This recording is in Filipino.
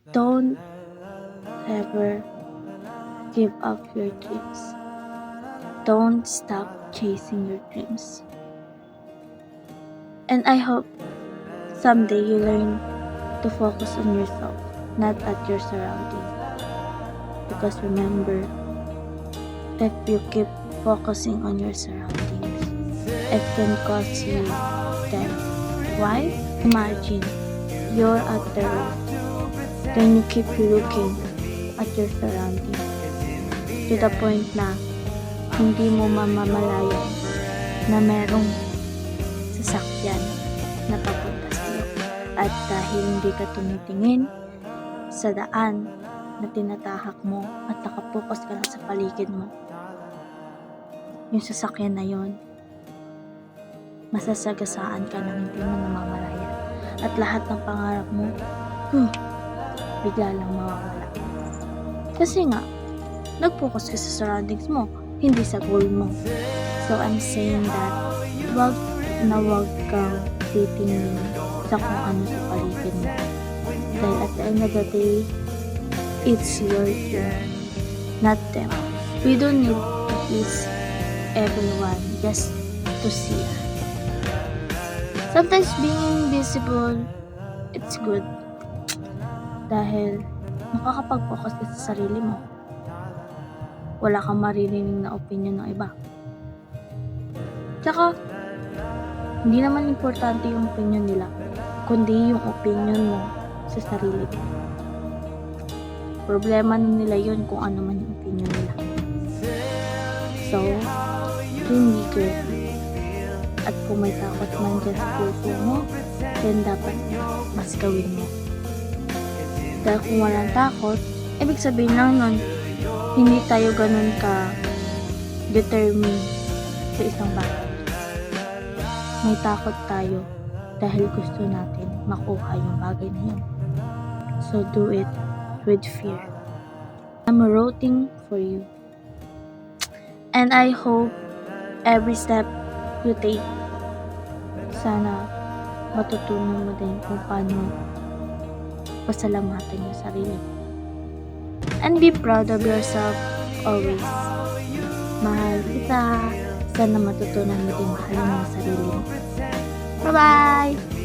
Don't ever give up your dreams. Don't stop chasing your dreams. And I hope someday you learn to focus on yourself, not at your surroundings. Because remember, if you keep focusing on your surroundings, it can cause you death. Why? Imagine you're at the road, then you keep looking at your surroundings to the point na hindi mo mamamalayan na merong sasakyan na papunta sa'yo. At dahil hindi ka tumitingin sa daan na tinatahak mo at nakapokus ka lang sa paligid mo, yung sasakyan na yon, masasagasaan ka ng hindi mo namamalayan. At lahat ng pangarap mo, bigla lang mawawala. Kasi nga, nag-focus ka sa surroundings mo, hindi sa goal mo. So I'm saying that, wag kang titingin sa kung ano sa paligid mo. Dahil at the end of the day, it's your turn, not them. We don't need to please everyone just to see us. Sometimes being invisible, it's good. Dahil makakapag-focus ka sa sarili mo. Wala kang maririnig na opinion ng iba. Tsaka, hindi naman importante yung opinion nila, kundi yung opinion mo sa sarili mo. Problema nila yun kung ano man yung opinion nila. So, hindi careful. At kung may takot man dyan sa puso mo, then dapat mas gawin mo. Dahil kung walang takot, ibig sabihin lang nun, hindi tayo ganun ka determined sa isang bagay. May takot tayo dahil gusto natin makuha yung bagay na yun. So do it with fear. I'm rooting for you. And I hope every step you take, sana matutunan mo din kung paano pasalamatan yung sarili. And be proud of yourself always. Mahal kita. Sana matutunan mo din mahalin yung sarili mo. Bye-bye!